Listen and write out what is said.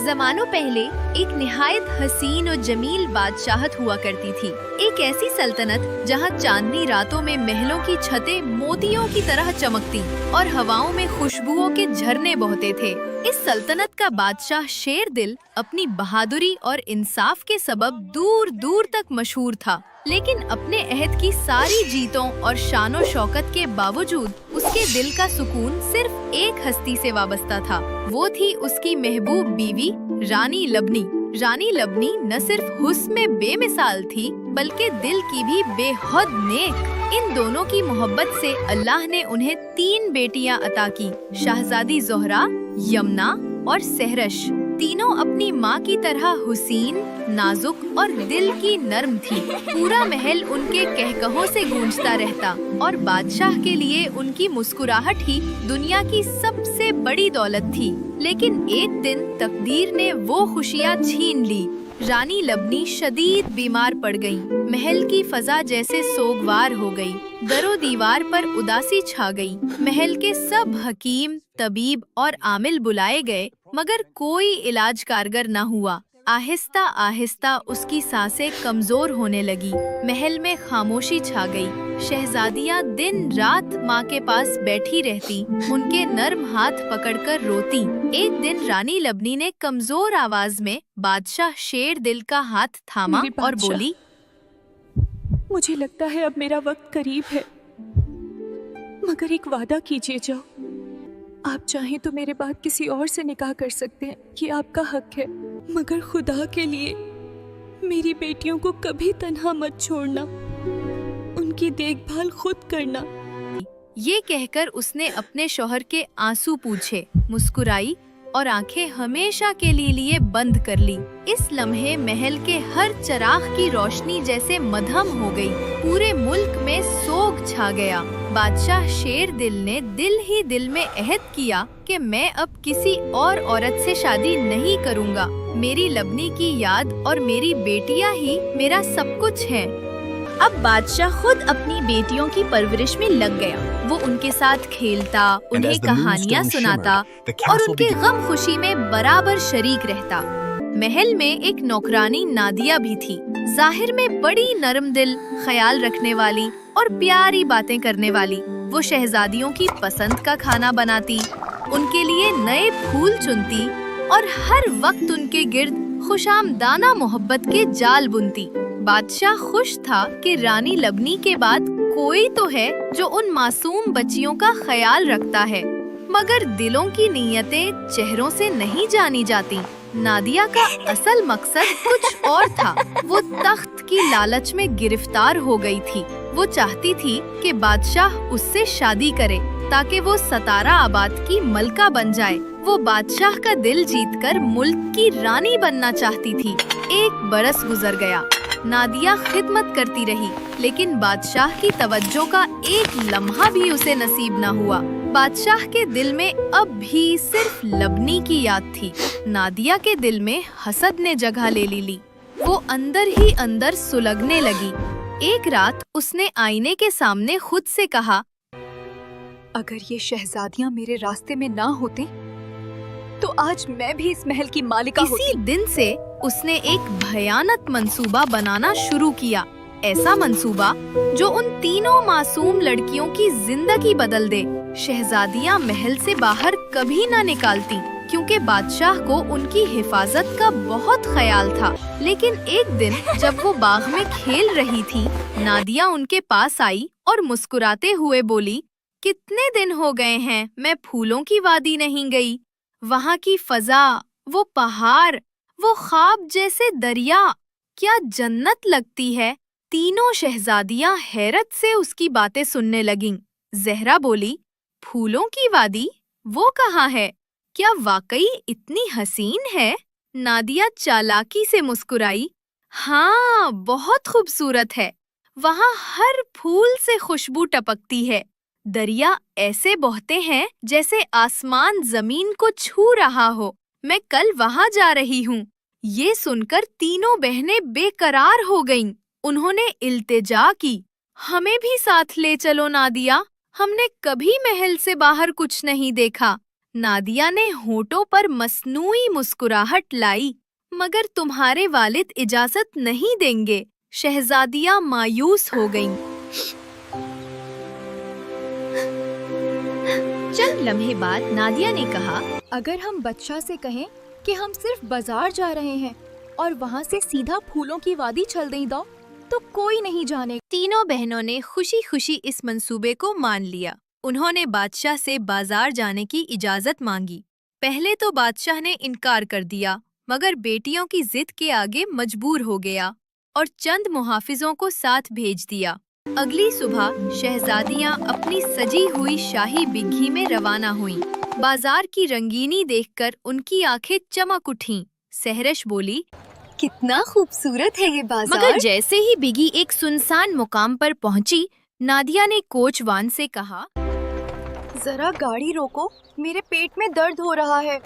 जमानों पहले एक निहायत हसीन और जमील बादशाहत हुआ करती थी। एक ऐसी सल्तनत जहां चांदनी रातों में महलों की छतें मोतियों की तरह चमकती और हवाओं में खुशबुओं के झरने बहते थे। इस सल्तनत का बादशाह शेरदिल अपनी बहादुरी और इंसाफ के सबब दूर दूर तक मशहूर था, लेकिन अपने अहद की सारी जीतों और शानो शौकत के बावजूद उसके दिल का सुकून सिर्फ एक हस्ती से वाबस्ता था। वो थी उसकी महबूब बीवी रानी लबनी। रानी लबनी न सिर्फ हुस्न में बेमिसाल थी, बल्कि दिल की भी बेहद नेक। इन दोनों की मोहब्बत से अल्लाह ने उन्हें 3 बेटियां अता की, शहजादी ज़ोहरा, यमुना और सहरश। तीनों अपनी माँ की तरह हुसीन, नाजुक और दिल की नर्म थी। पूरा महल उनके कहकहों से गूंजता रहता और बादशाह के लिए उनकी मुस्कुराहट ही दुनिया की सबसे बड़ी दौलत थी। लेकिन एक दिन तकदीर ने वो खुशियाँ छीन ली। रानी लबनी शदीद बीमार पड़ गईं। महल की फजा जैसे सोगवार हो गई। दरो दीवार पर उदासी छा गई। महल के सब हकीम, तबीब और आमिल बुलाए गए, मगर कोई इलाज कारगर न हुआ। आहिस्ता आहिस्ता उसकी सांसें कमजोर होने लगी। महल में खामोशी छा गई। शहजादियाँ दिन रात माँ के पास बैठी रहती, उनके नर्म हाथ पकड़कर रोती। एक दिन रानी लबनी ने कमजोर आवाज में बादशाह शेरदिल का हाथ थामा और बोली, मुझे लगता है अब मेरा वक्त करीब है, मगर एक वादा कीजिए जाओ। आप चाहें तो मेरे बाद किसी और से निकाह कर सकते हैं, ये आपका हक है, मगर खुदा के लिए मेरी बेटियों को कभी तन्हा मत छोड़ना, उनकी देखभाल खुद करना। ये कहकर उसने अपने शौहर के आंसू पूछे, मुस्कुराई और आंखें हमेशा के लिए बंद कर ली। इस लम्हे महल के हर चिराग की रोशनी जैसे मद्धम हो गई। पूरे मुल्क में सोग छा गया। बादशाह शेरदिल ने दिल ही दिल में अहद किया कि मैं अब किसी और औरत से शादी नहीं करूँगा। मेरी लबनी की याद और मेरी बेटियाँ ही मेरा सब कुछ हैं। अब बादशाह खुद अपनी बेटियों की परवरिश में लग गया। वो उनके साथ खेलता, उन्हें कहानियाँ सुनाता और उनके गम खुशी में बराबर शरीक रहता। महल में एक नौकरानी नादिया भी थी, जाहिर में बड़ी नरम दिल, ख्याल रखने वाली और प्यारी बातें करने वाली। वो शहजादियों की पसंद का खाना बनाती, उनके लिए नए फूल चुनती और हर वक्त उनके गिर्द खुशामदाना मोहब्बत के जाल बुनती। बादशाह खुश था कि रानी लबनी के बाद कोई तो है जो उन मासूम बच्चियों का ख्याल रखता है, मगर दिलों की नीयतें चेहरों से नहीं जानी जाती। नादिया का असल मकसद कुछ और था। वो तख्त की लालच में गिरफ्तार हो गई थी। वो चाहती थी कि बादशाह उससे शादी करे ताकि वो सतारा आबाद की मलका बन जाए। वो बादशाह का दिल जीतकर मुल्क की रानी बनना चाहती थी। 1 बरस गुजर गया। नादिया खिदमत करती रही, लेकिन बादशाह की तवज्जो का एक लम्हा भी उसे नसीब न हुआ। बादशाह के दिल में अब भी सिर्फ लबनी की याद थी। नादिया के दिल में हसद ने जगह ले ली। वो अंदर ही अंदर सुलगने लगी। एक रात उसने आईने के सामने खुद से कहा, अगर ये शहजादियाँ मेरे रास्ते में ना होते तो आज मैं भी इस महल की मालिका होती। इसी दिन से उसने एक भयानक मंसूबा बनाना शुरू किया। ऐसा मंसूबा जो उन तीनों मासूम लड़कियों की जिंदगी बदल दे। शहजादियाँ महल से बाहर कभी ना निकालती, क्योंकि बादशाह को उनकी हिफाजत का बहुत ख्याल था। लेकिन एक दिन जब वो बाग में खेल रही थी, नादिया उनके पास आई और मुस्कुराते हुए बोली, कितने दिन हो गए हैं मैं फूलों की वादी नहीं गई। वहाँ की फजा, वो पहाड़, वो ख्वाब जैसे दरिया, क्या जन्नत लगती है। तीनों शहजादियाँ हैरत से उसकी बातें सुनने लगीं। ज़हरा बोली, फूलों की वादी, वो कहाँ है? क्या वाकई इतनी हसीन है? नादिया चालाकी से मुस्कुराई, हाँ, बहुत खूबसूरत है। वहाँ हर फूल से खुशबू टपकती है। दरिया ऐसे बहते हैं जैसे आसमान जमीन को छू रहा हो। मैं कल वहाँ जा रही हूँ। ये सुनकर तीनों बहनें बेकरार हो गईं। उन्होंने इल्तिजा की, हमें भी साथ ले चलो नादिया, हमने कभी महल से बाहर कुछ नहीं देखा। नादिया ने होठों पर मसनूई मुस्कुराहट लाई। मगर तुम्हारे वालिद इजाजत नहीं देंगे। शहजादियाँ मायूस हो गईं। चंद लम्हे बाद नादिया ने कहा, अगर हम बादशाह से कहें कि हम सिर्फ बाजार जा रहे हैं और वहाँ से सीधा फूलों की वादी चल दें दो, तो कोई नहीं जाने। तीनों बहनों ने खुशी खुशी इस मंसूबे को मान लिया। उन्होंने बादशाह से बाजार जाने की इजाजत मांगी। पहले तो बादशाह ने इनकार कर दिया, मगर बेटियों की जिद के आगे मजबूर हो गया और चंद मुहाफिजों को साथ भेज दिया। अगली सुबह शहजादियां अपनी सजी हुई शाही बिग्घी में रवाना हुईं। बाजार की रंगीनी देखकर उनकी आंखें चमक उठीं। सहरश बोली, कितना खूबसूरत है ये बाजार। मगर जैसे ही बिगी एक सुनसान मुकाम पर पहुंची, नादिया ने कोचवान से कहा, जरा गाड़ी रोको, मेरे पेट में दर्द हो रहा है।